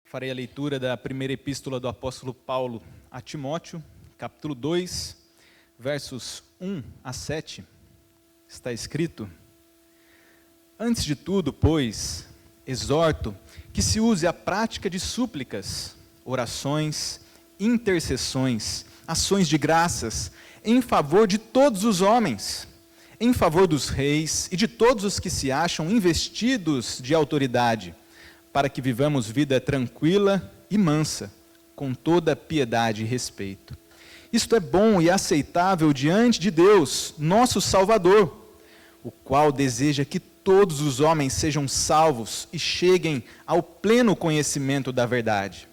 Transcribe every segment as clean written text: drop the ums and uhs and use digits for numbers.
Farei a leitura da primeira epístola do apóstolo Paulo a Timóteo, capítulo 2, versos 1 a 7. Está escrito: Antes de tudo, pois, exorto que se use a prática de súplicas, orações, intercessões, ações de graças, em favor de todos os homens, em favor dos reis e de todos os que se acham investidos de autoridade, para que vivamos vida tranquila e mansa, com toda piedade e respeito. Isto é bom e aceitável diante de Deus, nosso Salvador, o qual deseja que todos os homens sejam salvos e cheguem ao pleno conhecimento da verdade.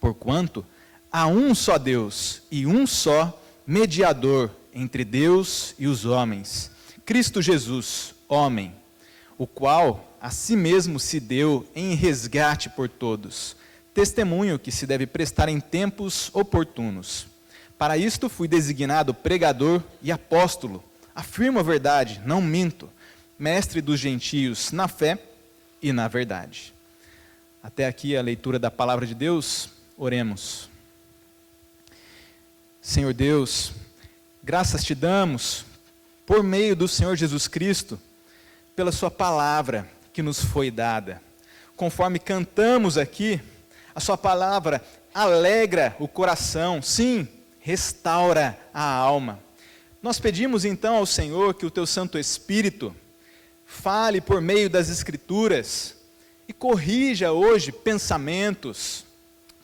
Porquanto há um só Deus e um só mediador entre Deus e os homens, Cristo Jesus, homem, o qual a si mesmo se deu em resgate por todos, testemunho que se deve prestar em tempos oportunos. Para isto fui designado pregador e apóstolo, afirmo a verdade, não minto, mestre dos gentios na fé e na verdade. Até aqui a leitura da palavra de Deus. Oremos. Senhor Deus, graças te damos por meio do Senhor Jesus Cristo, pela sua palavra que nos foi dada. Conforme cantamos aqui, a sua palavra alegra o coração, sim, restaura a alma. Nós pedimos então ao Senhor que o teu Santo Espírito fale por meio das Escrituras e corrija hoje pensamentos,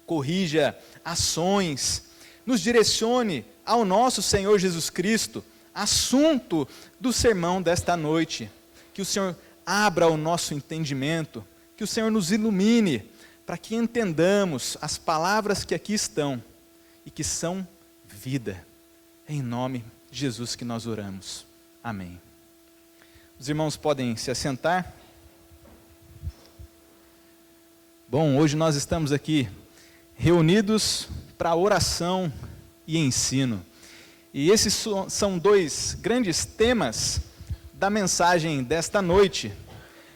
corrija ações, nos direcione ao nosso Senhor Jesus Cristo, assunto do sermão desta noite. Que o Senhor abra o nosso entendimento, que o Senhor nos ilumine, para que entendamos as palavras que aqui estão e que são vida. Em nome de Jesus que nós oramos. Amém. Os irmãos podem se assentar. Bom, hoje nós estamos aqui reunidos para oração e ensino. E esses são dois grandes temas da mensagem desta noite.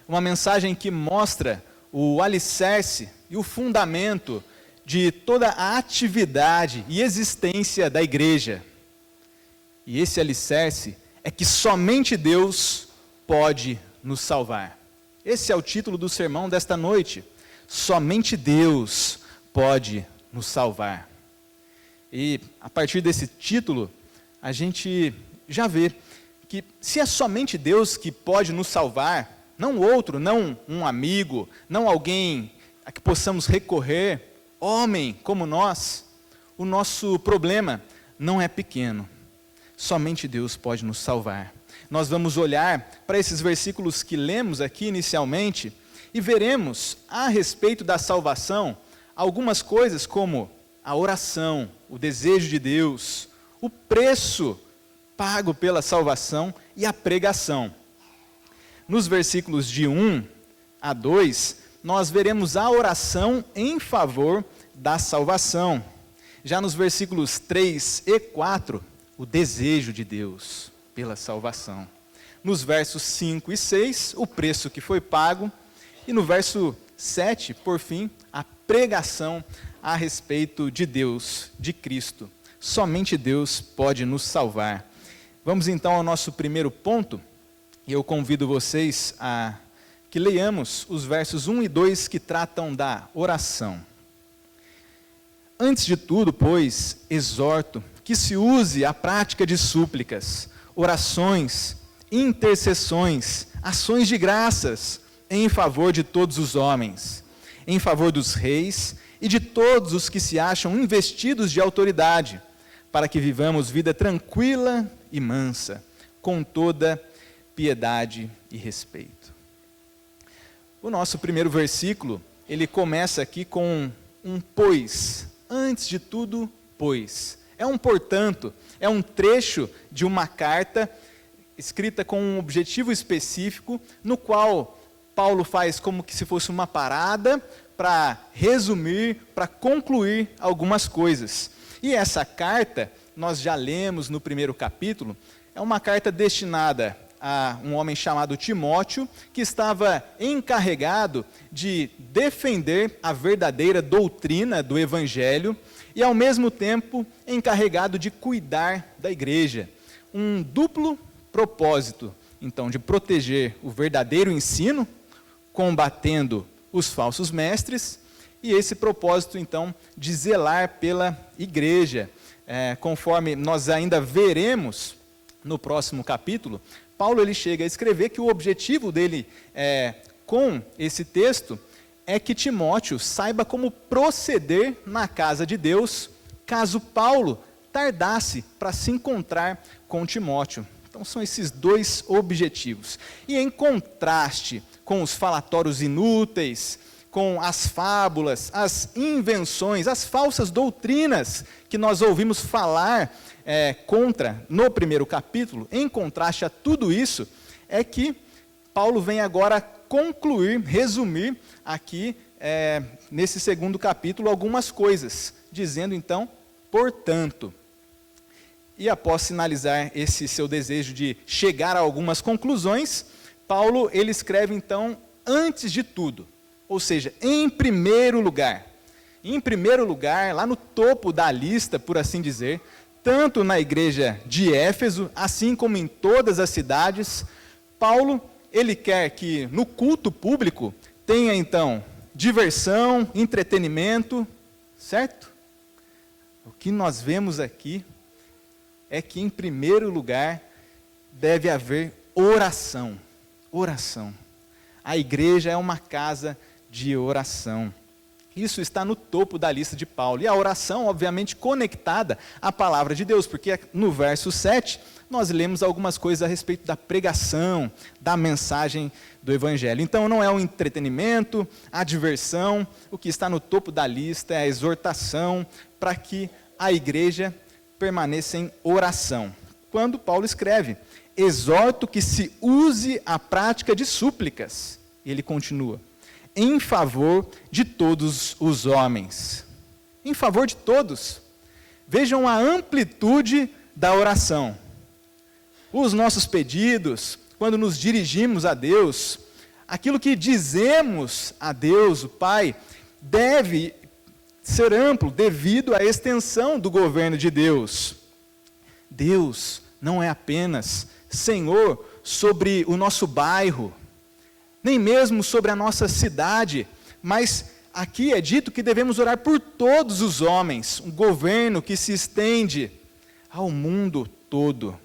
Uma mensagem que mostra o alicerce e o fundamento de toda a atividade e existência da igreja. E esse alicerce é que somente Deus pode nos salvar. Esse é o título do sermão desta noite. Somente Deus pode nos salvar. E a partir desse título, a gente já vê que se é somente Deus que pode nos salvar, não outro, não um amigo, não alguém a que possamos recorrer, homem como nós, o nosso problema não é pequeno. Somente Deus pode nos salvar. Nós vamos olhar para esses versículos que lemos aqui inicialmente e veremos a respeito da salvação algumas coisas como a oração, o desejo de Deus, o preço pago pela salvação e a pregação. Nos versículos de 1 a 2, nós veremos a oração em favor da salvação. Já nos versículos 3 e 4, o desejo de Deus pela salvação. Nos versos 5 e 6, o preço que foi pago. E no verso 7, por fim, a pregação a respeito de Deus, de Cristo. Somente Deus pode nos salvar. Vamos então ao nosso primeiro ponto, e eu convido vocês a que leiamos os versos 1 e 2 que tratam da oração. Antes de tudo, pois, exorto que se use a prática de súplicas, orações, intercessões, ações de graças, em favor de todos os homens, em favor dos reis e de todos os que se acham investidos de autoridade, para que vivamos vida tranquila e mansa, com toda piedade e respeito. O nosso primeiro versículo, ele começa aqui com um pois, antes de tudo, pois. É um portanto, é um trecho de uma carta escrita com um objetivo específico, no qual Paulo faz como que se fosse uma parada para resumir, para concluir algumas coisas. E essa carta, nós já lemos no primeiro capítulo, é uma carta destinada a um homem chamado Timóteo, que estava encarregado de defender a verdadeira doutrina do Evangelho e, ao mesmo tempo, encarregado de cuidar da igreja. Um duplo propósito, então, de proteger o verdadeiro ensino, combatendo os falsos mestres, e esse propósito, então, de zelar pela igreja. Conforme nós ainda veremos no próximo capítulo, Paulo ele chega a escrever que o objetivo dele com esse texto é que Timóteo saiba como proceder na casa de Deus, caso Paulo tardasse para se encontrar com Timóteo. Então são esses dois objetivos. E em contraste com os falatórios inúteis, com as fábulas, as invenções, as falsas doutrinas que nós ouvimos falar contra no primeiro capítulo, em contraste a tudo isso, é que Paulo vem agora concluir, resumir aqui nesse segundo capítulo algumas coisas, dizendo então, portanto. E após sinalizar esse seu desejo de chegar a algumas conclusões, Paulo ele escreve então, antes de tudo, ou seja, em primeiro lugar, lá no topo da lista, por assim dizer, tanto na igreja de Éfeso, assim como em todas as cidades, Paulo, ele quer que no culto público tenha então diversão, entretenimento, certo? O que nós vemos aqui é que em primeiro lugar deve haver oração. Oração. A igreja é uma casa de oração. Isso está no topo da lista de Paulo. E a oração, obviamente, conectada à palavra de Deus, porque no verso 7, nós lemos algumas coisas a respeito da pregação, da mensagem do Evangelho. Então, não é o entretenimento, a diversão, o que está no topo da lista é a exortação para que a igreja permaneça em oração. Quando Paulo escreve, exorto que se use a prática de súplicas. E ele continua, em favor de todos os homens. Em favor de todos. Vejam a amplitude da oração. Os nossos pedidos, quando nos dirigimos a Deus, aquilo que dizemos a Deus, o Pai, deve ser amplo devido à extensão do governo de Deus. Deus não é apenas Senhor sobre o nosso bairro, nem mesmo sobre a nossa cidade, mas aqui é dito que devemos orar por todos os homens, um governo que se estende ao mundo todo.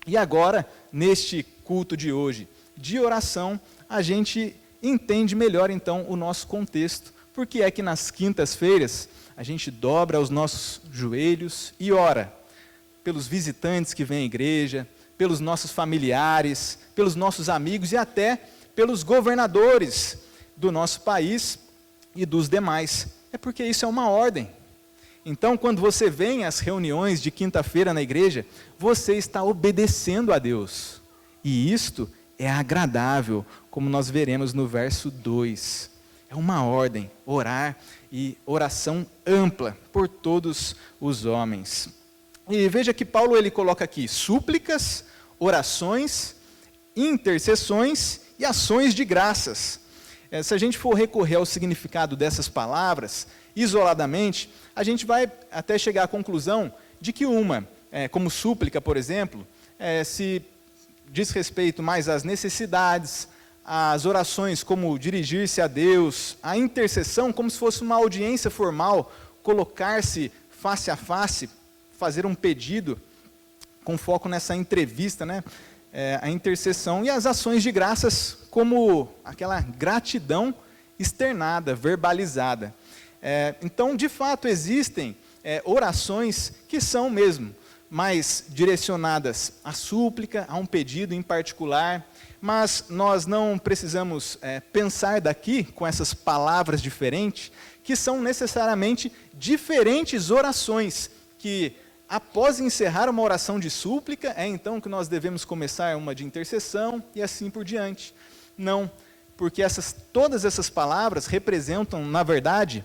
E agora, neste culto de hoje, de oração, a gente entende melhor então o nosso contexto, porque é que nas quintas-feiras a gente dobra os nossos joelhos e ora pelos visitantes que vêm à igreja, pelos nossos familiares, pelos nossos amigos e até pelos governadores do nosso país e dos demais. É porque isso é uma ordem. Então, quando você vem às reuniões de quinta-feira na igreja, você está obedecendo a Deus. E isto é agradável, como nós veremos no verso 2. É uma ordem, orar e oração ampla por todos os homens. E veja que Paulo ele coloca aqui súplicas, orações, intercessões e ações de graças. Se a gente for recorrer ao significado dessas palavras, isoladamente, a gente vai até chegar à conclusão de que uma, como súplica, por exemplo, se diz respeito mais às necessidades, às orações como dirigir-se a Deus, a intercessão como se fosse uma audiência formal, colocar-se face a face, fazer um pedido com foco nessa entrevista, né? A intercessão, e as ações de graças como aquela gratidão externada, verbalizada. Então, de fato, existem orações que são mesmo mais direcionadas à súplica, a um pedido em particular, mas nós não precisamos pensar daqui, com essas palavras diferentes, que são necessariamente diferentes orações, que após encerrar uma oração de súplica, é então que nós devemos começar uma de intercessão e assim por diante. Não, porque todas essas palavras representam, na verdade,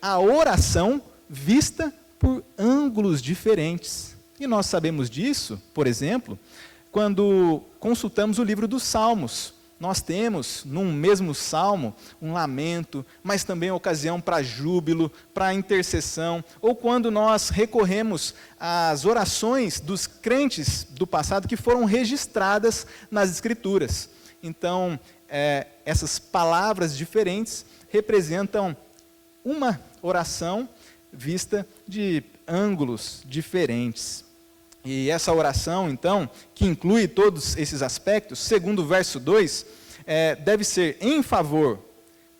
a oração vista por ângulos diferentes. E nós sabemos disso, por exemplo, quando consultamos o livro dos Salmos. Nós temos, num mesmo salmo, um lamento, mas também ocasião para júbilo, para intercessão, ou quando nós recorremos às orações dos crentes do passado que foram registradas nas Escrituras. Então, essas palavras diferentes representam uma oração vista de ângulos diferentes. E essa oração, então, que inclui todos esses aspectos, segundo o verso 2, deve ser em favor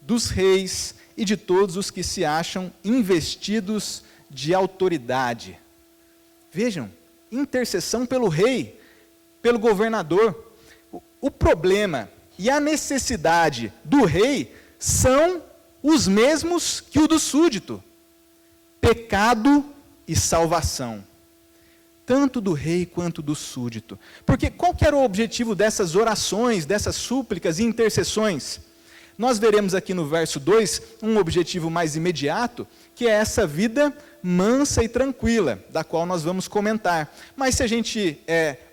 dos reis e de todos os que se acham investidos de autoridade. Vejam, intercessão pelo rei, pelo governador. O problema e a necessidade do rei são os mesmos que o do súdito: pecado e salvação. Tanto do rei quanto do súdito. Porque qual que era o objetivo dessas orações, dessas súplicas e intercessões? Nós veremos aqui no verso 2 um objetivo mais imediato, que é essa vida mansa e tranquila, da qual nós vamos comentar. Mas se a gente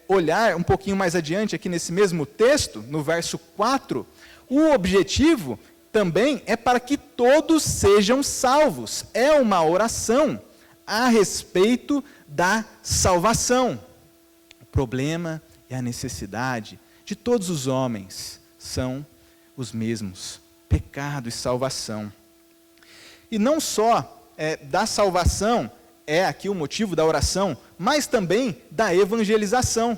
olhar um pouquinho mais adiante, aqui nesse mesmo texto, no verso 4, o objetivo também é para que todos sejam salvos. É uma oração a respeito da salvação. O problema e a necessidade de todos os homens são os mesmos: pecado e salvação. E não só da salvação é aqui o motivo da oração, mas também da evangelização.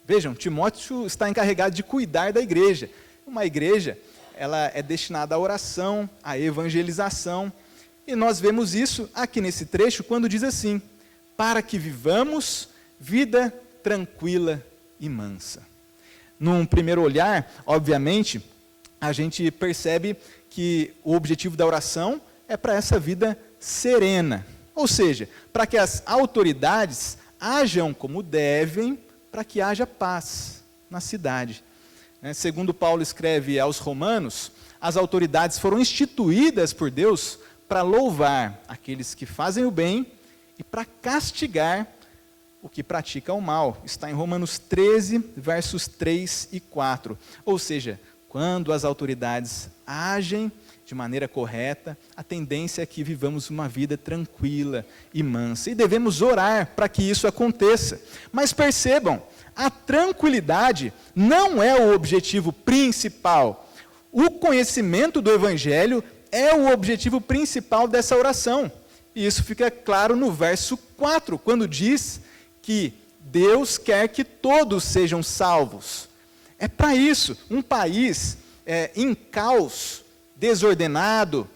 Vejam, Timóteo está encarregado de cuidar da igreja. Uma igreja, ela é destinada à oração, à evangelização. E nós vemos isso aqui nesse trecho, quando diz assim: para que vivamos vida tranquila e mansa. Num primeiro olhar, obviamente, a gente percebe que o objetivo da oração é para essa vida serena. Ou seja, para que as autoridades ajam como devem, para que haja paz na cidade. Segundo Paulo escreve aos Romanos, as autoridades foram instituídas por Deus para louvar aqueles que fazem o bem e para castigar o que pratica o mal. Está em Romanos 13, versos 3 e 4. Ou seja, quando as autoridades agem de maneira correta, a tendência é que vivamos uma vida tranquila e mansa. E devemos orar para que isso aconteça. Mas percebam, a tranquilidade não é o objetivo principal. O conhecimento do Evangelho é o objetivo principal dessa oração. E isso fica claro no verso 4, quando diz que Deus quer que todos sejam salvos. É para isso, um país em caos, desordenado,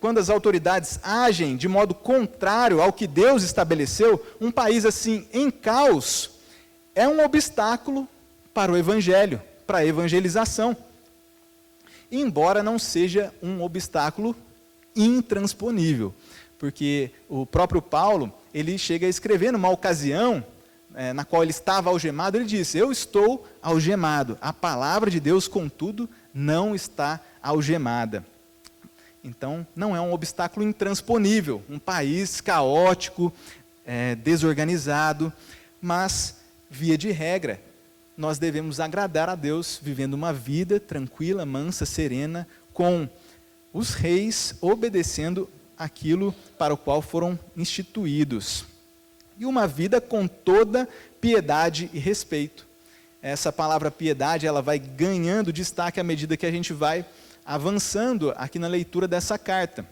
quando as autoridades agem de modo contrário ao que Deus estabeleceu, um país assim em caos é um obstáculo para o Evangelho, para a evangelização. Embora não seja um obstáculo intransponível, porque o próprio Paulo, ele chega a escrever numa ocasião na qual ele estava algemado, ele disse: eu estou algemado, a palavra de Deus, contudo, não está algemada. Então, não é um obstáculo intransponível, um país caótico, desorganizado, mas, via de regra, nós devemos agradar a Deus, vivendo uma vida tranquila, mansa, serena, com os reis obedecendo aquilo para o qual foram instituídos. E uma vida com toda piedade e respeito. Essa palavra piedade, ela vai ganhando destaque à medida que a gente vai avançando aqui na leitura dessa carta.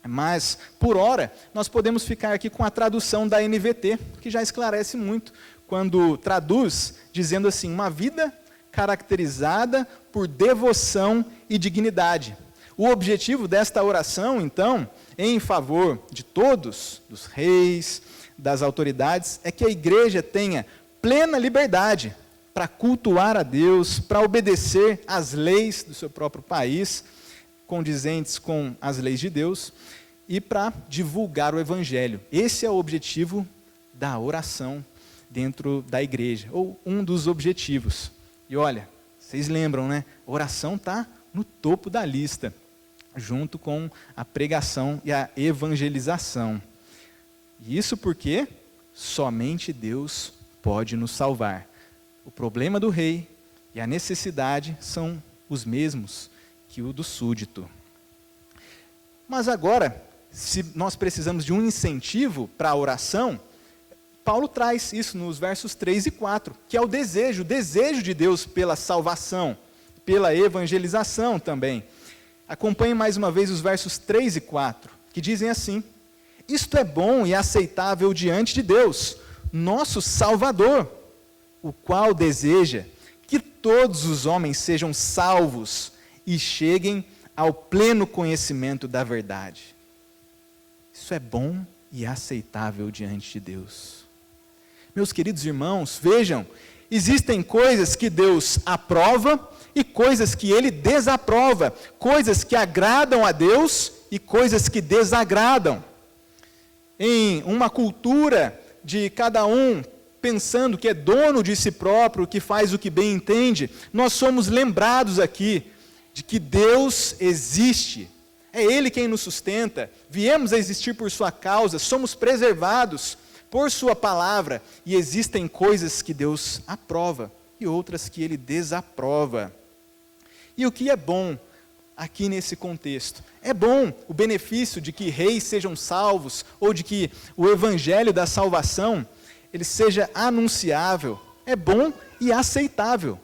Mas, por hora, nós podemos ficar aqui com a tradução da NVT, que já esclarece muito, quando traduz dizendo assim: uma vida caracterizada por devoção e dignidade. O objetivo desta oração, então, em favor de todos, dos reis, das autoridades, é que a igreja tenha plena liberdade para cultuar a Deus, para obedecer às leis do seu próprio país, condizentes com as leis de Deus, e para divulgar o Evangelho. Esse é o objetivo da oração dentro da igreja, ou um dos objetivos. E olha, vocês lembram, né? A oração está no topo da lista, junto com a pregação e a evangelização. Isso porque somente Deus pode nos salvar. O problema do rei e a necessidade são os mesmos que o do súdito. Mas agora, se nós precisamos de um incentivo para a oração, Paulo traz isso nos versos 3 e 4, que é o desejo de Deus pela salvação, pela evangelização também. Acompanhe mais uma vez os versos 3 e 4, que dizem assim: isto é bom e aceitável diante de Deus, nosso Salvador, o qual deseja que todos os homens sejam salvos e cheguem ao pleno conhecimento da verdade. Isso é bom e aceitável diante de Deus. Meus queridos irmãos, vejam, existem coisas que Deus aprova e coisas que Ele desaprova, coisas que agradam a Deus e coisas que desagradam. Em uma cultura de cada um pensando que é dono de si próprio, que faz o que bem entende, nós somos lembrados aqui de que Deus existe. É Ele quem nos sustenta, viemos a existir por sua causa, somos preservados por sua palavra, e existem coisas que Deus aprova e outras que Ele desaprova. E o que é bom aqui nesse contexto? É bom o benefício de que reis sejam salvos, ou de que o evangelho da salvação, ele seja anunciável. É bom e aceitável.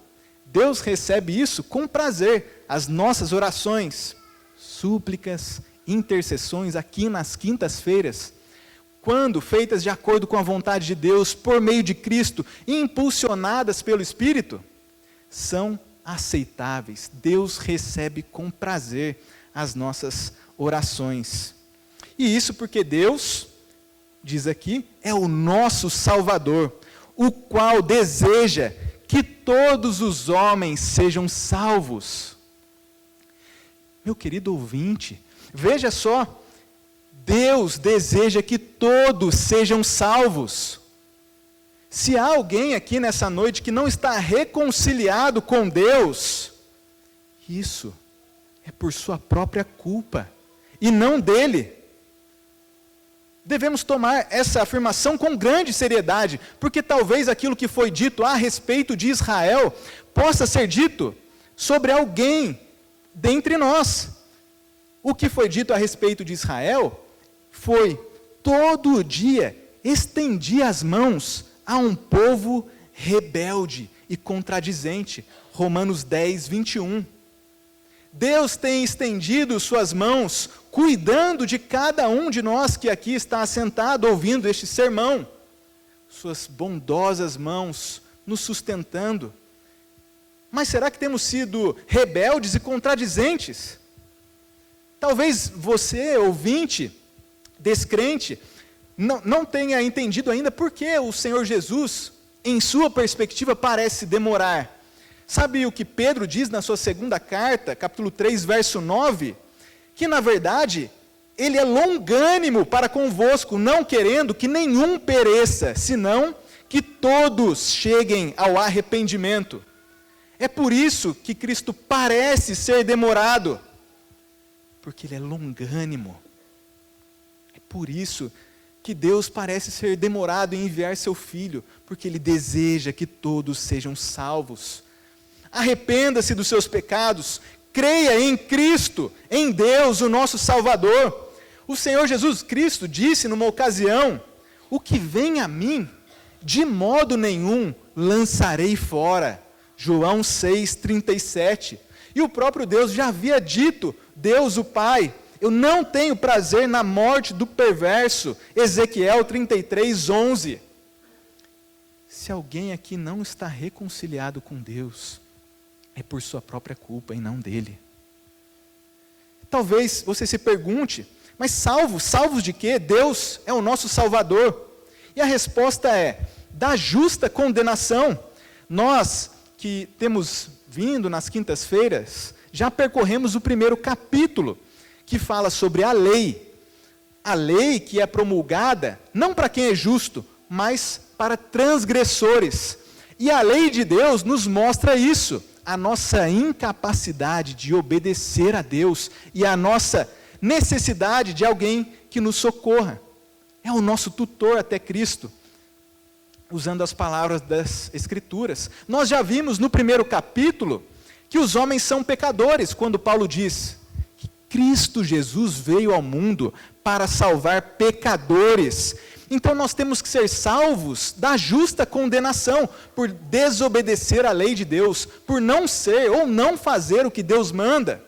Deus recebe isso com prazer, as nossas orações, súplicas, intercessões aqui nas quintas-feiras, quando feitas de acordo com a vontade de Deus, por meio de Cristo, impulsionadas pelo Espírito, são aceitáveis. Deus recebe com prazer as nossas orações. E isso porque Deus, diz aqui, é o nosso Salvador, o qual deseja que todos os homens sejam salvos. Meu querido ouvinte, veja só, Deus deseja que todos sejam salvos. Se há alguém aqui nessa noite que não está reconciliado com Deus, isso é por sua própria culpa, e não dele. Devemos tomar essa afirmação com grande seriedade, porque talvez aquilo que foi dito a respeito de Israel, possa ser dito sobre alguém dentre nós. O que foi dito a respeito de Israel foi: todo dia estendi as mãos a um povo rebelde e contradizente. Romanos 10, 21. Deus tem estendido suas mãos, cuidando de cada um de nós que aqui está assentado, ouvindo este sermão. Suas bondosas mãos nos sustentando. Mas será que temos sido rebeldes e contradizentes? Talvez você, ouvinte, descrente, não tenha entendido ainda por que o Senhor Jesus, em sua perspectiva, parece demorar. Sabe o que Pedro diz na sua segunda carta, capítulo 3, verso 9? Que, na verdade, Ele é longânimo para convosco, não querendo que nenhum pereça, senão que todos cheguem ao arrependimento. É por isso que Cristo parece ser demorado, porque Ele é longânimo. É por isso que Deus parece ser demorado em enviar seu Filho, porque Ele deseja que todos sejam salvos. Arrependa-se dos seus pecados, creia em Cristo, em Deus, o nosso Salvador. O Senhor Jesus Cristo disse numa ocasião: o que vem a mim, de modo nenhum lançarei fora. João 6, 37. E o próprio Deus já havia dito, Deus o Pai: eu não tenho prazer na morte do perverso. Ezequiel 33, 11. Se alguém aqui não está reconciliado com Deus, é por sua própria culpa e não dele. Talvez você se pergunte: mas salvos de quê? Deus é o nosso Salvador. E a resposta é: da justa condenação. Nós que temos vindo nas quintas-feiras, já percorremos o primeiro capítulo, que fala sobre a lei que é promulgada, não para quem é justo, mas para transgressores. E a lei de Deus nos mostra isso, a nossa incapacidade de obedecer a Deus, e a nossa necessidade de alguém que nos socorra. É o nosso tutor até Cristo. usando as palavras das Escrituras. Nós já vimos no primeiro capítulo que os homens são pecadores, quando Paulo diz que Cristo Jesus veio ao mundo para salvar pecadores. Então nós temos que ser salvos da justa condenação por desobedecer a lei de Deus, por não ser ou não fazer o que Deus manda,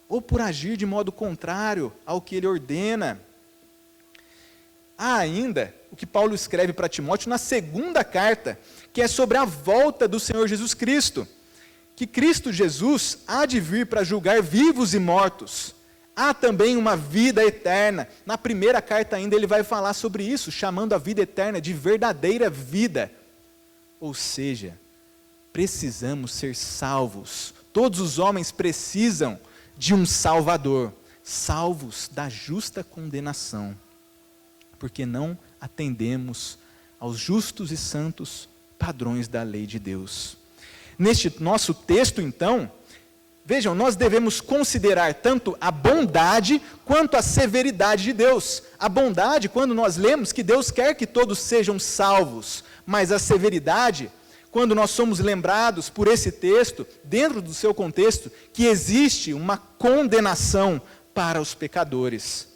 ou por agir de modo contrário ao que Ele ordena. Há ainda o que Paulo escreve para Timóteo na segunda carta, que é sobre a volta do Senhor Jesus Cristo, que Cristo Jesus há de vir para julgar vivos e mortos. Há também uma vida eterna. Na primeira carta ainda ele vai falar sobre isso, chamando a vida eterna de verdadeira vida. Ou seja, precisamos ser salvos. Todos os homens precisam de um Salvador, salvos da justa condenação, porque não atendemos aos justos e santos padrões da lei de Deus. Neste nosso texto, então, vejam, nós devemos considerar tanto a bondade quanto a severidade de Deus. A bondade, quando nós lemos que Deus quer que todos sejam salvos, mas a severidade, quando nós somos lembrados por esse texto, dentro do seu contexto, que existe uma condenação para os pecadores.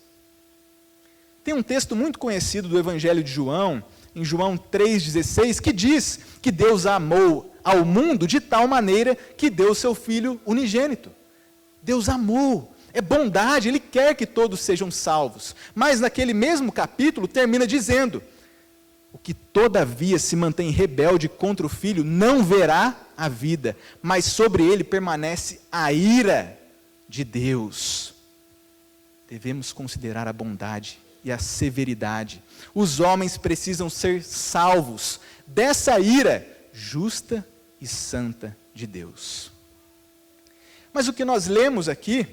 Tem um texto muito conhecido do Evangelho de João, em João 3,16, que diz que Deus amou ao mundo de tal maneira que deu seu Filho unigênito. Deus amou, é bondade, Ele quer que todos sejam salvos. Mas naquele mesmo capítulo termina dizendo: o que todavia se mantém rebelde contra o Filho não verá a vida, mas sobre ele permanece a ira de Deus. Devemos considerar a bondade e a severidade. Os homens precisam ser salvos dessa ira justa e santa de Deus. Mas o que nós lemos aqui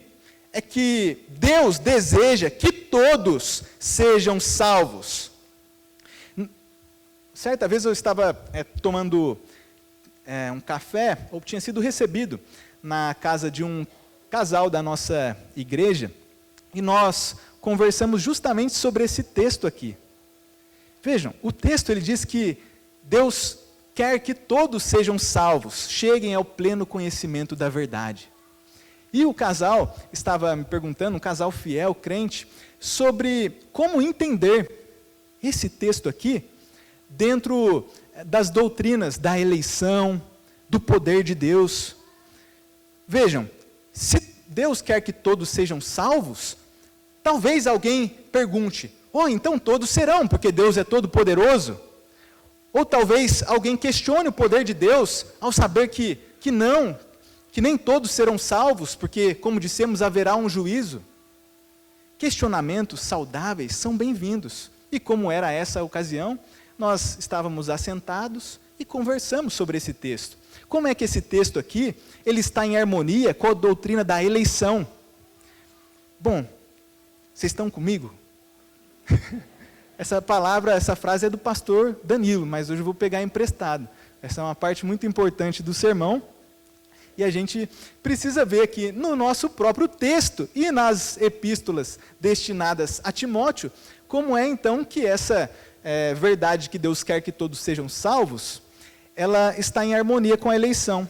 é que Deus deseja que todos sejam salvos. Certa vez eu estava tomando um café, ou tinha sido recebido na casa de um casal da nossa igreja, e nós conversamos justamente sobre esse texto aqui. Vejam, o texto ele diz que Deus quer que todos sejam salvos, cheguem ao pleno conhecimento da verdade. E o casal estava me perguntando, um casal fiel, crente, sobre como entender esse texto aqui dentro das doutrinas da eleição, do poder de Deus. Vejam, se Deus quer que todos sejam salvos, talvez alguém pergunte: então todos serão, porque Deus é todo poderoso? Ou talvez alguém questione o poder de Deus ao saber que nem todos serão salvos, porque, como dissemos, haverá um juízo. Questionamentos saudáveis são bem-vindos. E como era essa a ocasião, nós estávamos assentados e conversamos sobre esse texto. Como é que esse texto aqui, ele está em harmonia com a doutrina da eleição? Bom, vocês estão comigo? Essa frase é do pastor Danilo, mas hoje eu vou pegar emprestado. Essa é uma parte muito importante do sermão. E a gente precisa ver aqui no nosso próprio texto e nas epístolas destinadas a Timóteo, como é então que essa verdade que Deus quer que todos sejam salvos, ela está em harmonia com a eleição.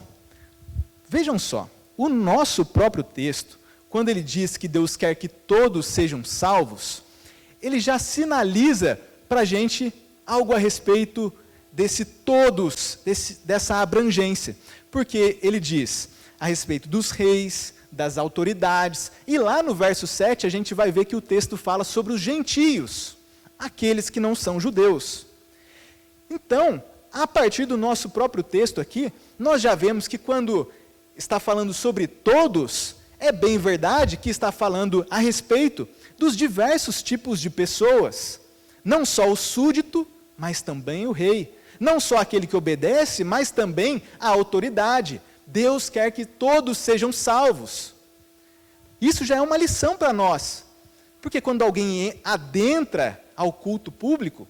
Vejam só, o nosso próprio texto, quando ele diz que Deus quer que todos sejam salvos, ele já sinaliza para a gente algo a respeito desse todos, dessa abrangência. Porque ele diz a respeito dos reis, das autoridades, e lá no verso 7 a gente vai ver que o texto fala sobre os gentios, aqueles que não são judeus. Então, a partir do nosso próprio texto aqui, nós já vemos que quando está falando sobre todos, é bem verdade que está falando a respeito dos diversos tipos de pessoas, não só o súdito, mas também o rei. Não só aquele que obedece, mas também a autoridade. Deus quer que todos sejam salvos. Isso já é uma lição para nós. Porque quando alguém adentra ao culto público,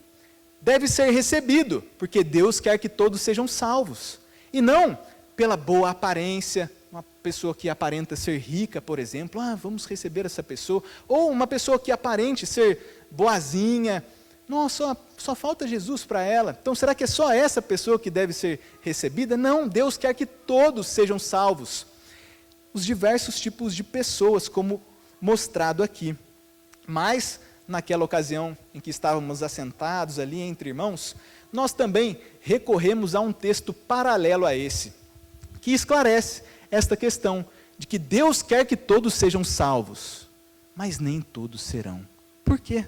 deve ser recebido, porque Deus quer que todos sejam salvos. E não pela boa aparência, uma pessoa que aparenta ser rica, por exemplo, vamos receber essa pessoa. Ou uma pessoa que aparente ser boazinha, nossa, só falta Jesus para ela. Então será que é só essa pessoa que deve ser recebida? Não, Deus quer que todos sejam salvos. Os diversos tipos de pessoas, como mostrado aqui. Mas, naquela ocasião em que estávamos assentados ali entre irmãos, nós também recorremos a um texto paralelo a esse, que esclarece esta questão de que Deus quer que todos sejam salvos, mas nem todos serão. Por quê?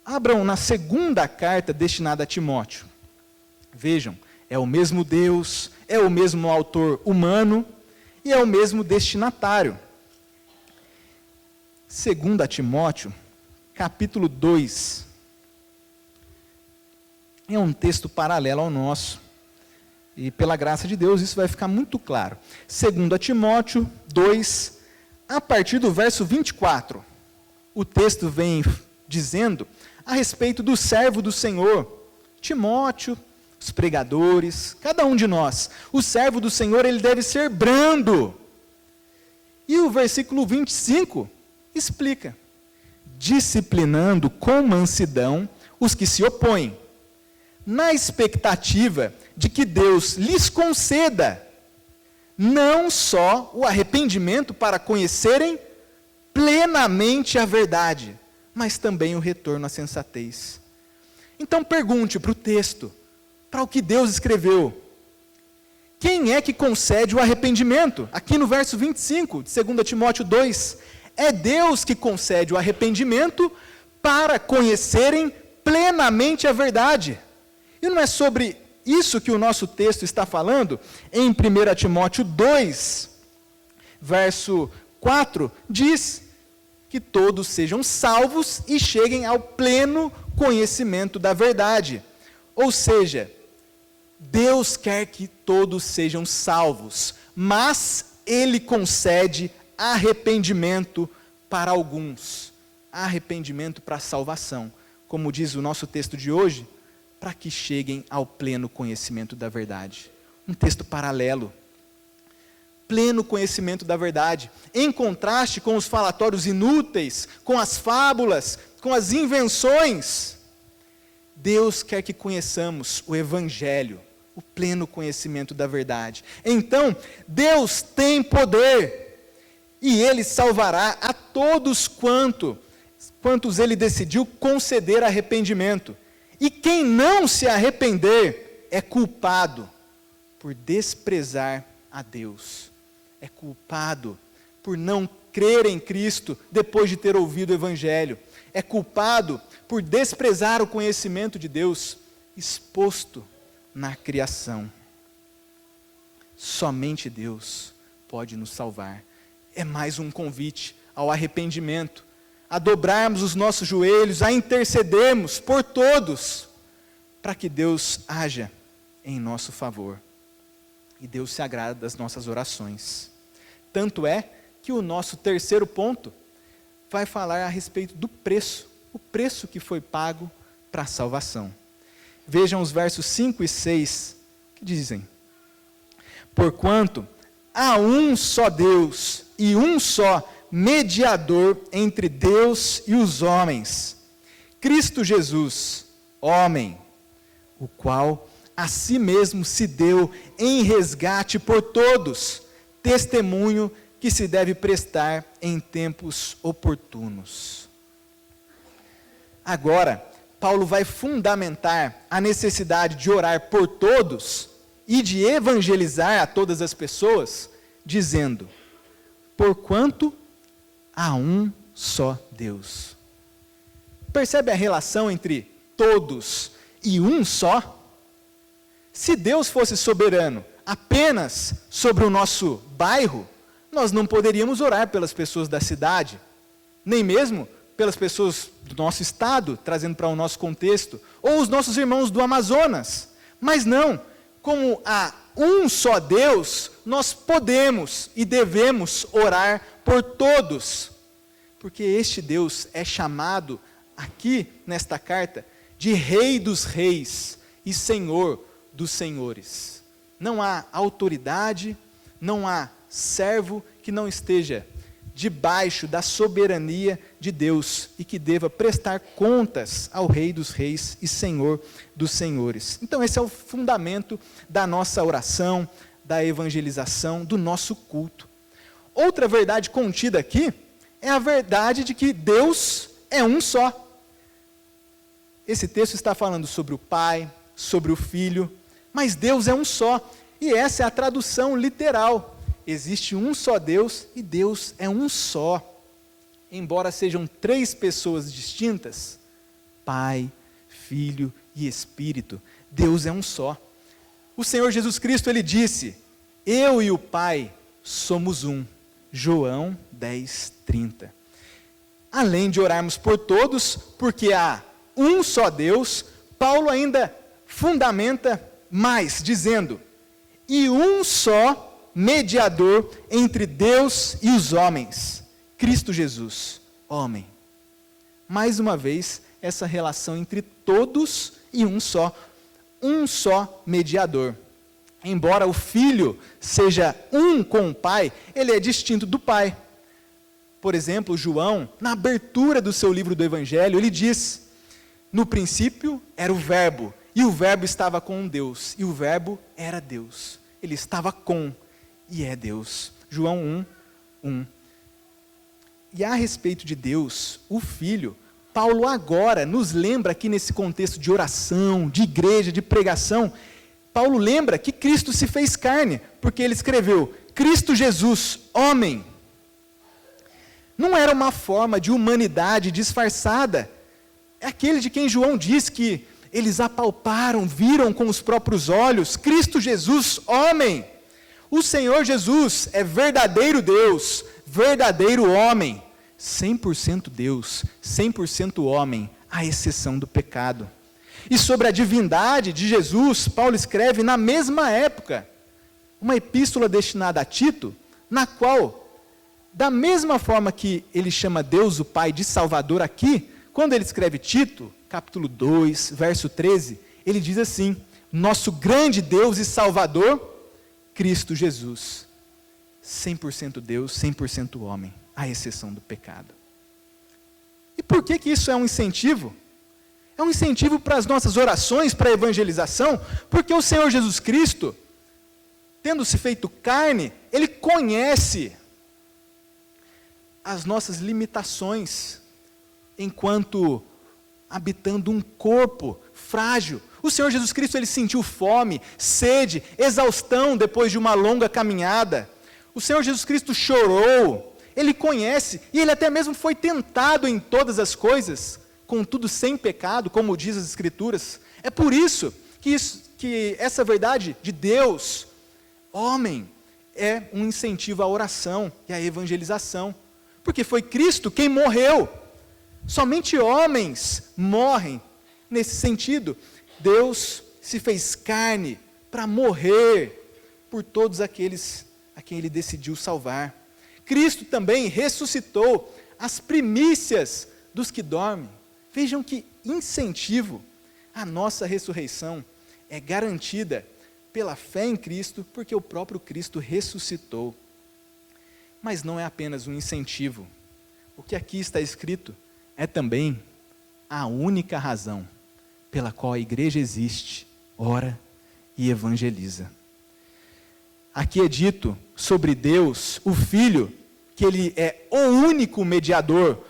Abram na segunda carta destinada a Timóteo. Vejam, é o mesmo Deus, é o mesmo autor humano e é o mesmo destinatário. 2 Timóteo, capítulo 2. É um texto paralelo ao nosso. E pela graça de Deus isso vai ficar muito claro. 2 Timóteo 2, a partir do verso 24. O texto vem dizendo a respeito do servo do Senhor, Timóteo, os pregadores, cada um de nós. O servo do Senhor, ele deve ser brando. E o versículo 25 explica: disciplinando com mansidão os que se opõem, na expectativa de que Deus lhes conceda não só o arrependimento para conhecerem plenamente a verdade, mas também o retorno à sensatez. Então pergunte para o texto, para o que Deus escreveu: quem é que concede o arrependimento? Aqui no verso 25 de 2 Timóteo 2, é Deus que concede o arrependimento para conhecerem plenamente a verdade. E não é sobre isso que o nosso texto está falando? Em 1 Timóteo 2, verso 4, diz que todos sejam salvos e cheguem ao pleno conhecimento da verdade. Ou seja, Deus quer que todos sejam salvos, mas Ele concede arrependimento para alguns, arrependimento para a salvação, como diz o nosso texto de hoje, para que cheguem ao pleno conhecimento da verdade. Um texto paralelo. Pleno conhecimento da verdade, em contraste com os falatórios inúteis, com as fábulas, com as invenções. Deus quer que conheçamos o Evangelho, o pleno conhecimento da verdade. Então, Deus tem poder, e Ele salvará a todos quantos Ele decidiu conceder arrependimento. E quem não se arrepender é culpado por desprezar a Deus. É culpado por não crer em Cristo depois de ter ouvido o Evangelho. É culpado por desprezar o conhecimento de Deus exposto na criação. Somente Deus pode nos salvar. É mais um convite ao arrependimento, a dobrarmos os nossos joelhos, a intercedermos por todos, para que Deus haja em nosso favor. E Deus se agrada das nossas orações. Tanto é que o nosso terceiro ponto vai falar a respeito do preço, o preço que foi pago para a salvação. Vejam os versos 5 e 6, que dizem: porquanto há um só Deus e um só mediador entre Deus e os homens, Cristo Jesus, homem, o qual a si mesmo se deu em resgate por todos, testemunho que se deve prestar em tempos oportunos. Agora, Paulo vai fundamentar a necessidade de orar por todos e de evangelizar a todas as pessoas, dizendo: porquanto há um só Deus. Percebe a relação entre todos e um só? Se Deus fosse soberano apenas sobre o nosso bairro, nós não poderíamos orar pelas pessoas da cidade, nem mesmo pelas pessoas do nosso estado, trazendo para o nosso contexto, ou os nossos irmãos do Amazonas. Mas não, como há um só Deus, nós podemos e devemos orar por todos, porque este Deus é chamado aqui nesta carta de Rei dos Reis e Senhor dos Senhores. Não há autoridade, não há servo que não esteja debaixo da soberania de Deus e que deva prestar contas ao Rei dos Reis e Senhor dos Senhores. Então esse é o fundamento da nossa oração, da evangelização, do nosso culto. Outra verdade contida aqui é a verdade de que Deus é um só. Esse texto está falando sobre o Pai, sobre o Filho, mas Deus é um só. E essa é a tradução literal. Existe um só Deus e Deus é um só. Embora sejam três pessoas distintas, Pai, Filho e Espírito, Deus é um só. O Senhor Jesus Cristo, ele disse, eu e o Pai somos um. João 10:30. Além de orarmos por todos, porque há um só Deus, Paulo ainda fundamenta mais, dizendo, e um só mediador entre Deus e os homens, Cristo Jesus, homem. Mais uma vez, essa relação entre todos e um só mediador. Embora o Filho seja um com o Pai, ele é distinto do Pai. Por exemplo, João, na abertura do seu livro do Evangelho, ele diz, no princípio era o Verbo, e o Verbo estava com Deus, e o Verbo era Deus. Ele estava com, e é Deus. João 1:1. E a respeito de Deus, o Filho, Paulo agora nos lembra aqui nesse contexto de oração, de igreja, de pregação, Paulo lembra que Cristo se fez carne, porque ele escreveu, Cristo Jesus, homem. Não era uma forma de humanidade disfarçada, é aquele de quem João diz que eles apalparam, viram com os próprios olhos, Cristo Jesus, homem. O Senhor Jesus é verdadeiro Deus, verdadeiro homem, 100% Deus, 100% homem, à exceção do pecado. E sobre a divindade de Jesus, Paulo escreve na mesma época, uma epístola destinada a Tito, na qual, da mesma forma que ele chama Deus o Pai de Salvador aqui, quando ele escreve Tito, capítulo 2, verso 13, ele diz assim, nosso grande Deus e Salvador, Cristo Jesus, 100% Deus, 100% homem, à exceção do pecado. E por que isso é um incentivo? É um incentivo para as nossas orações, para a evangelização, porque o Senhor Jesus Cristo, tendo se feito carne, ele conhece as nossas limitações, enquanto habitando um corpo frágil. O Senhor Jesus Cristo, ele sentiu fome, sede, exaustão depois de uma longa caminhada. O Senhor Jesus Cristo chorou, ele conhece, e ele até mesmo foi tentado em todas as coisas, contudo sem pecado, como diz as Escrituras. É por isso que essa verdade de Deus, homem, é um incentivo à oração e à evangelização. Porque foi Cristo quem morreu. Somente homens morrem. Nesse sentido, Deus se fez carne para morrer por todos aqueles a quem ele decidiu salvar. Cristo também ressuscitou as primícias dos que dormem. Vejam que incentivo à nossa ressurreição é garantida pela fé em Cristo, porque o próprio Cristo ressuscitou. Mas não é apenas um incentivo. O que aqui está escrito é também a única razão pela qual a igreja existe, ora e evangeliza. Aqui é dito sobre Deus, o Filho, que ele é o único mediador,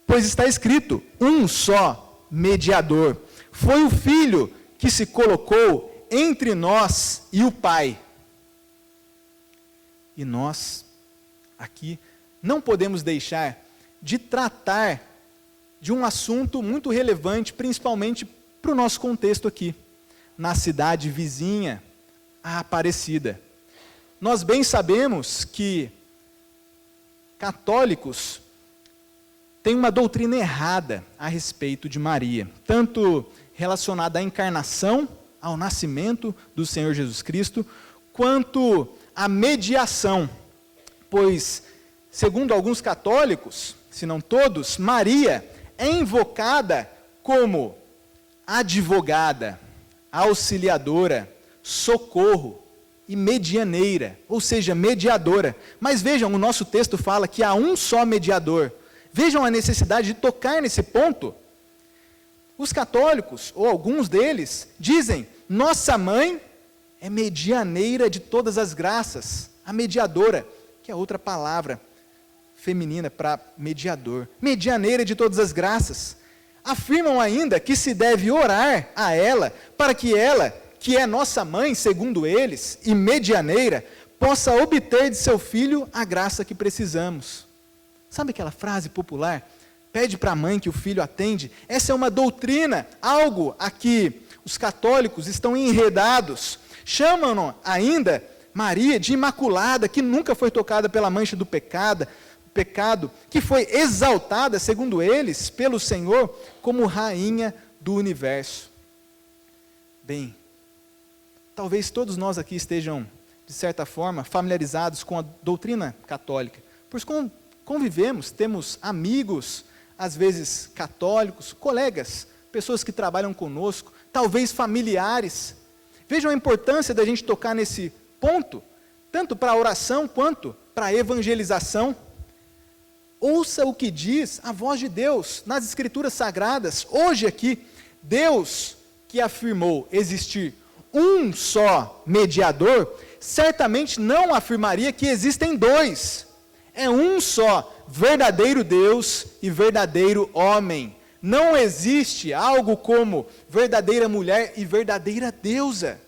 pois está escrito, um só mediador. Foi o Filho que se colocou entre nós e o Pai. E nós, aqui, não podemos deixar de tratar de um assunto muito relevante, principalmente para o nosso contexto aqui, na cidade vizinha, a Aparecida. Nós bem sabemos que católicos têm uma doutrina errada a respeito de Maria, tanto relacionada à encarnação, ao nascimento do Senhor Jesus Cristo, quanto à mediação, pois, segundo alguns católicos, se não todos, Maria é invocada como advogada, auxiliadora, socorro, e medianeira, ou seja, mediadora. Mas vejam, o nosso texto fala que há um só mediador. Vejam a necessidade de tocar nesse ponto. Os católicos, ou alguns deles, dizem: nossa mãe é medianeira de todas as graças, a mediadora, que é outra palavra feminina para mediador, medianeira de todas as graças. Afirmam ainda que se deve orar a ela, para que ela, que é nossa mãe, segundo eles, e medianeira, possa obter de seu filho a graça que precisamos. Sabe aquela frase popular? Pede para a mãe que o filho atende. Essa é uma doutrina, algo a que os católicos estão enredados. Chamam ainda Maria de imaculada, que nunca foi tocada pela mancha do pecado, que foi exaltada, segundo eles, pelo Senhor, como rainha do universo. Bem, talvez todos nós aqui estejam, de certa forma, familiarizados com a doutrina católica, pois convivemos, temos amigos, às vezes católicos, colegas, pessoas que trabalham conosco, talvez familiares. Vejam a importância da gente tocar nesse ponto, tanto para a oração quanto para a evangelização. Ouça o que diz a voz de Deus nas Escrituras Sagradas. Hoje aqui, Deus que afirmou existir um só mediador, certamente não afirmaria que existem dois. É um só verdadeiro Deus e verdadeiro homem. Não existe algo como verdadeira mulher e verdadeira deusa.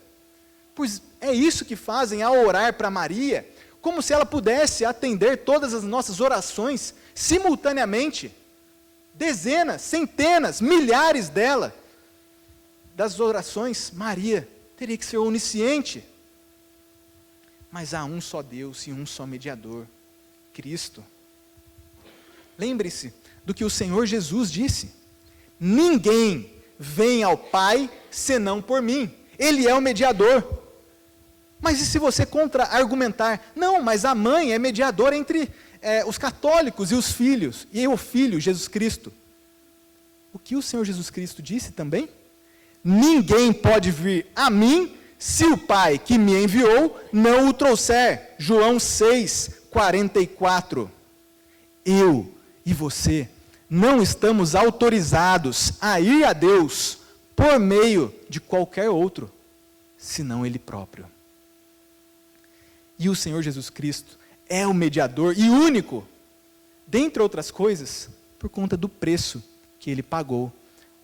Pois é isso que fazem ao orar para Maria, como se ela pudesse atender todas as nossas orações simultaneamente. Dezenas, centenas, milhares das orações, Maria teria que ser onisciente. Mas há um só Deus e um só mediador, Cristo. Lembre-se do que o Senhor Jesus disse: ninguém vem ao Pai senão por mim. Ele é o mediador. Mas e se você contra-argumentar? Não, mas a mãe é mediadora entre os católicos e os filhos, e o Filho, Jesus Cristo. O que o Senhor Jesus Cristo disse também? Ninguém pode vir a mim se o Pai que me enviou não o trouxer. João 6:44. Eu e você não estamos autorizados a ir a Deus por meio de qualquer outro, senão Ele próprio. E o Senhor Jesus Cristo é o mediador e único, dentre outras coisas, por conta do preço que Ele pagou.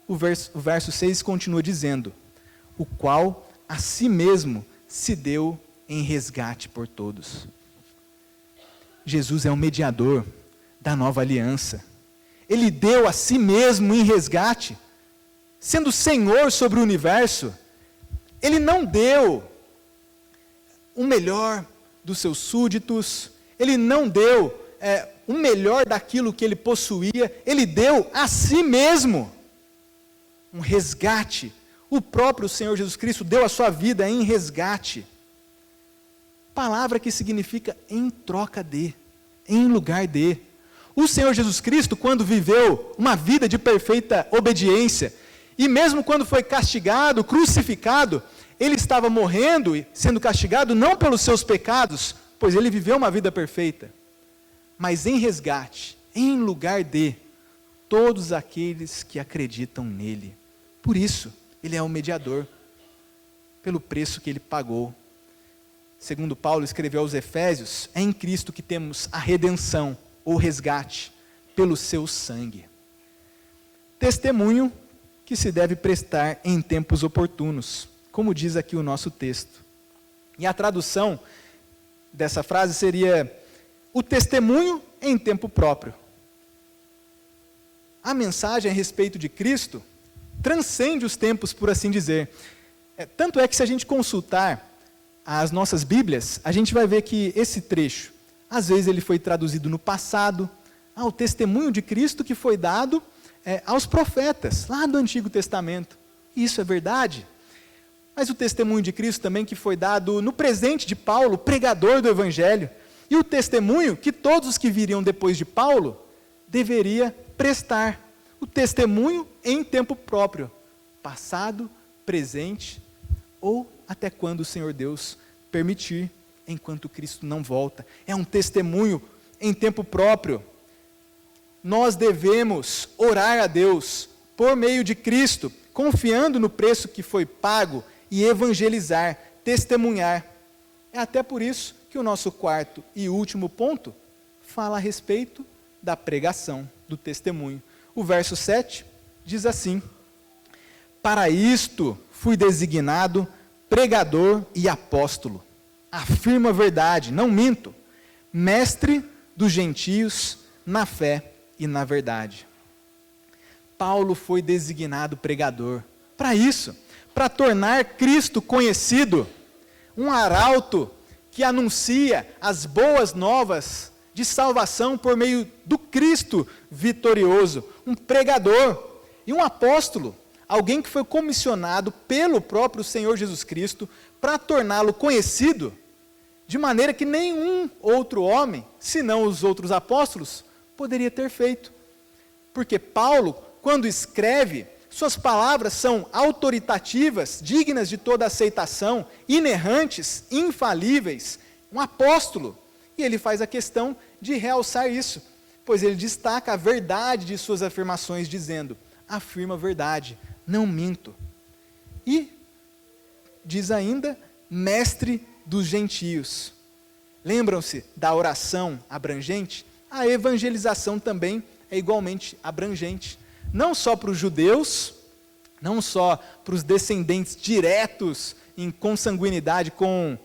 O verso 6 continua dizendo: o qual a si mesmo se deu em resgate por todos. Jesus é o mediador da nova aliança. Ele deu a si mesmo em resgate, sendo Senhor sobre o universo. Ele não deu o melhor dos seus súditos, Ele não deu o melhor daquilo que Ele possuía, Ele deu a si mesmo um resgate. O próprio Senhor Jesus Cristo deu a sua vida em resgate. Palavra que significa em troca de, em lugar de. O Senhor Jesus Cristo, quando viveu uma vida de perfeita obediência, e mesmo quando foi castigado, crucificado, Ele estava morrendo e sendo castigado não pelos seus pecados, pois Ele viveu uma vida perfeita, mas em resgate, em lugar de todos aqueles que acreditam nele. Por isso, Ele é o mediador, pelo preço que Ele pagou. Segundo Paulo escreveu aos Efésios, é em Cristo que temos a redenção, ou resgate, pelo seu sangue. Testemunho que se deve prestar em tempos oportunos, como diz aqui o nosso texto. E a tradução dessa frase seria: o testemunho em tempo próprio. A mensagem a respeito de Cristo transcende os tempos, por assim dizer. Tanto é que, se a gente consultar as nossas Bíblias, a gente vai ver que esse trecho, às vezes ele foi traduzido no passado, ao testemunho de Cristo que foi dado aos profetas, lá do Antigo Testamento. E isso é verdade. Mas o testemunho de Cristo também que foi dado no presente de Paulo, pregador do Evangelho. E o testemunho que todos os que viriam depois de Paulo deveria prestar. O testemunho em tempo próprio, passado, presente, ou até quando o Senhor Deus permitir enquanto Cristo não volta. É um testemunho em tempo próprio. Nós devemos orar a Deus por meio de Cristo, confiando no preço que foi pago e evangelizar, testemunhar. É até por isso que o nosso quarto e último ponto fala a respeito da pregação, do testemunho. O verso 7 diz assim: para isto fui designado pregador e apóstolo. Afirmo a verdade, não minto, mestre dos gentios na fé e na verdade. Paulo foi designado pregador. Para isso, para tornar Cristo conhecido, um arauto que anuncia as boas novas de salvação por meio do Cristo vitorioso, um pregador e um apóstolo, alguém que foi comissionado pelo próprio Senhor Jesus Cristo para torná-lo conhecido, de maneira que nenhum outro homem, senão os outros apóstolos, poderia ter feito. Porque Paulo, quando escreve, suas palavras são autoritativas, dignas de toda aceitação, inerrantes, infalíveis, um apóstolo. E ele faz a questão de realçar isso, pois ele destaca a verdade de suas afirmações, dizendo: afirma a verdade, não minto. E diz ainda, mestre dos gentios. Lembram-se da oração abrangente? A evangelização também é igualmente abrangente. Não só para os judeus, não só para os descendentes diretos em consanguinidade com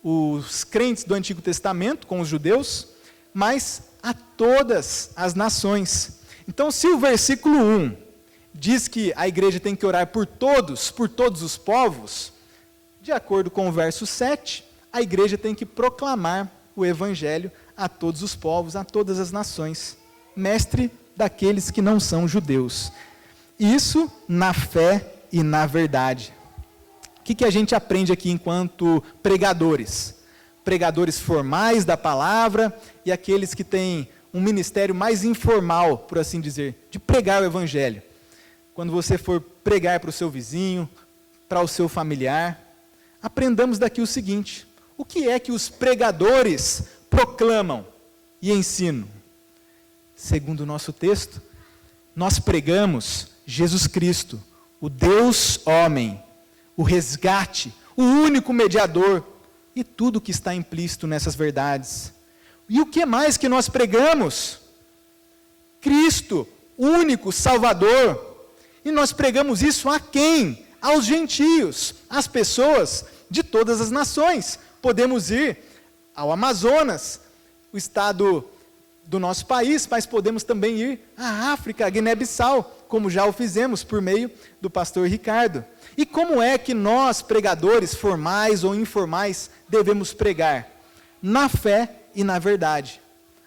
os crentes do Antigo Testamento, com os judeus, mas a todas as nações. Então, se o versículo 1 diz que a igreja tem que orar por todos os povos, de acordo com o verso 7, a igreja tem que proclamar o evangelho a todos os povos, a todas as nações. Mestre daqueles que não são judeus. Isso na fé e na verdade. O que a gente aprende aqui enquanto pregadores? Pregadores formais da palavra e aqueles que têm um ministério mais informal, por assim dizer, de pregar o evangelho. Quando você for pregar para o seu vizinho, para o seu familiar, aprendamos daqui o seguinte: o que é que os pregadores proclamam e ensinam? Segundo o nosso texto, nós pregamos Jesus Cristo, o Deus homem, o resgate, o único mediador, e tudo que está implícito nessas verdades. E o que mais que nós pregamos? Cristo, único Salvador. E nós pregamos isso a quem? Aos gentios, às pessoas de todas as nações. Podemos ir ao Amazonas, o estado do nosso país, mas podemos também ir à África, à Guiné-Bissau, como já o fizemos por meio do pastor Ricardo. E como é que nós, pregadores, formais ou informais, devemos pregar? Na fé e na verdade.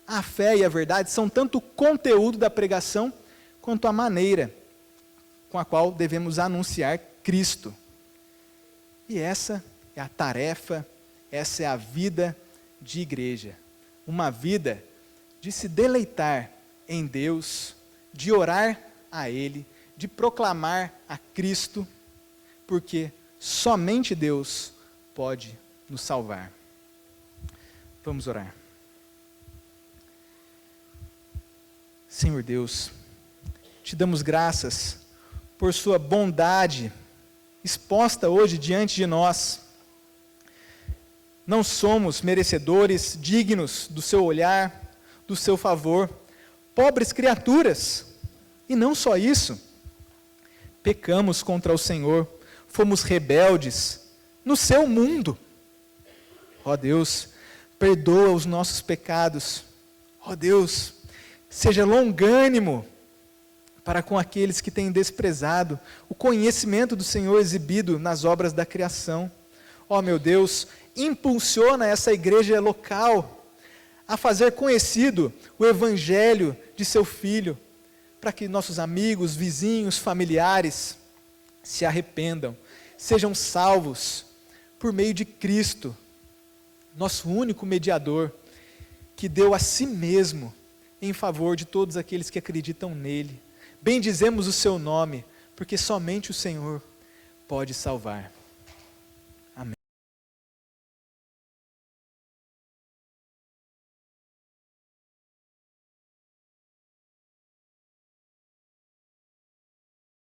A fé e a verdade são tanto o conteúdo da pregação, quanto a maneira com a qual devemos anunciar Cristo. E essa é a tarefa, essa é a vida de igreja. Uma vida de se deleitar em Deus, de orar a Ele, de proclamar a Cristo, porque somente Deus pode nos salvar. Vamos orar. Senhor Deus, te damos graças por sua bondade exposta hoje diante de nós. Não somos merecedores, dignos do seu olhar, do seu favor, pobres criaturas. E não só isso, pecamos contra o Senhor, fomos rebeldes no seu mundo. Ó Deus, perdoa os nossos pecados. Ó Deus, seja longânimo para com aqueles que têm desprezado o conhecimento do Senhor exibido nas obras da criação. Ó meu Deus, impulsiona essa igreja local a fazer conhecido o evangelho de seu Filho, para que nossos amigos, vizinhos, familiares se arrependam, sejam salvos por meio de Cristo, nosso único mediador, que deu a si mesmo em favor de todos aqueles que acreditam nele. Bendizemos o seu nome, porque somente o Senhor pode salvar.